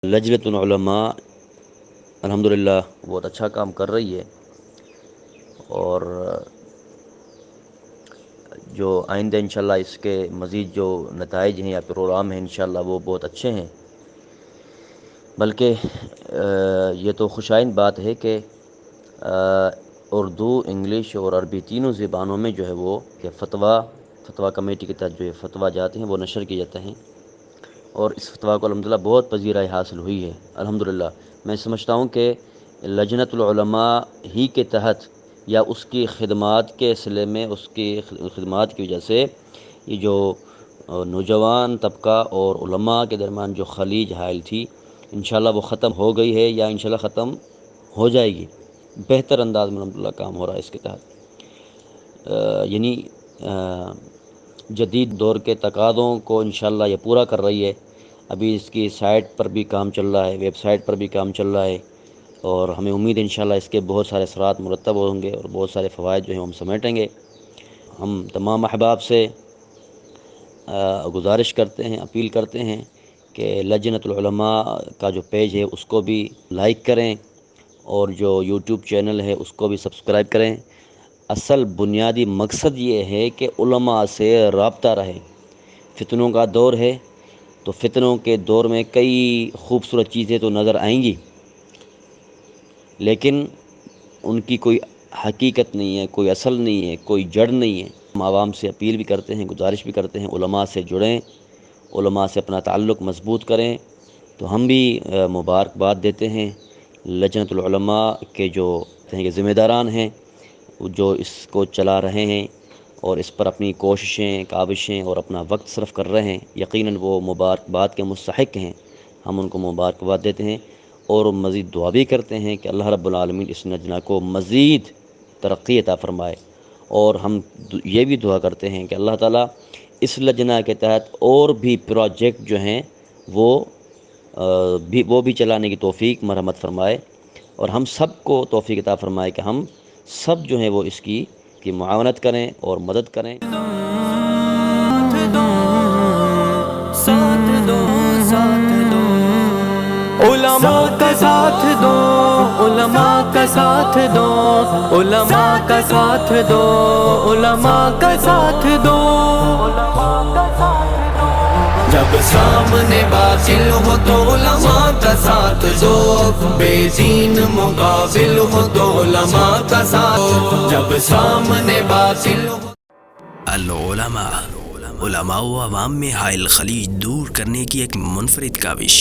لجنۃ العلماء الحمدللہ بہت اچھا کام کر رہی ہے، اور جو آئندہ انشاءاللہ اس کے مزید جو نتائج ہیں یا پروگرام ہیں انشاءاللہ وہ بہت اچھے ہیں۔ بلکہ یہ تو خوشائند بات ہے کہ اردو، انگلش اور عربی تینوں زبانوں میں جو ہے وہ یہ فتویٰ کمیٹی کے تحت جو یہ فتویٰ جاتے ہیں وہ نشر کیے جاتے ہیں، اور اس فتویٰ کو الحمدللہ بہت پذیرائی حاصل ہوئی ہے الحمدللہ۔ میں سمجھتا ہوں کہ لجنۃ العلماء ہی کے تحت یا اس کی خدمات کے سلسلے میں اس کی خدمات کی وجہ سے یہ جو نوجوان طبقہ اور علماء کے درمیان جو خلیج حائل تھی انشاءاللہ وہ ختم ہو گئی ہے یا انشاءاللہ ختم ہو جائے گی۔ بہتر انداز میں الحمدللہ کام ہو رہا ہے اس کے تحت، یعنی جدید دور کے تقاضوں کو انشاءاللہ یہ پورا کر رہی ہے۔ ابھی اس کی سائٹ پر بھی کام چل رہا ہے، ویب سائٹ پر بھی کام چل رہا ہے، اور ہمیں امید ہے انشاءاللہ اس کے بہت سارے اثرات مرتب ہوں گے اور بہت سارے فوائد جو ہیں ہم سمیٹیں گے۔ ہم تمام احباب سے گزارش کرتے ہیں، اپیل کرتے ہیں کہ لجنۃ العلماء کا جو پیج ہے اس کو بھی لائک کریں، اور جو یوٹیوب چینل ہے اس کو بھی سبسکرائب کریں۔ اصل بنیادی مقصد یہ ہے کہ علماء سے رابطہ رہے۔ فتنوں کا دور ہے، تو فتنوں کے دور میں کئی خوبصورت چیزیں تو نظر آئیں گی، لیکن ان کی کوئی حقیقت نہیں ہے، کوئی اصل نہیں ہے، کوئی جڑ نہیں ہے۔ ہم عوام سے اپیل بھی کرتے ہیں، گزارش بھی کرتے ہیں، علماء سے جڑیں، علماء سے اپنا تعلق مضبوط کریں۔ تو ہم بھی مبارکباد دیتے ہیں لجنۃ العلماء کے جو ذمہ داران ہیں، جو اس کو چلا رہے ہیں اور اس پر اپنی کوششیں، کاوشیں اور اپنا وقت صرف کر رہے ہیں۔ یقیناً وہ مبارکباد کے مستحق ہیں، ہم ان کو مبارکباد دیتے ہیں، اور مزید دعا بھی کرتے ہیں کہ اللہ رب العالمین اس لجنہ کو مزید ترقی عطا فرمائے۔ اور ہم یہ بھی دعا کرتے ہیں کہ اللہ تعالیٰ اس لجنہ کے تحت اور بھی پروجیکٹ جو ہیں وہ بھی چلانے کی توفیق مرحمت فرمائے، اور ہم سب کو توفیق عطا فرمائے کہ ہم سب جو ہیں وہ اس کی معاونت کریں اور مدد کریں۔ علماء کا ساتھ دو، علماء کا ساتھ دو، علماء کا ساتھ دو، علماء کا ساتھ دو۔ جب سامنے باطل ہو تو علماء کا ساتھ دو، بے دین مقابل ہو تو علماء کا ساتھ دو۔ جب سامنے باطل ہو العلماء، علماء و عوام میں حائل خلیج دور کرنے کی ایک منفرد کاوش۔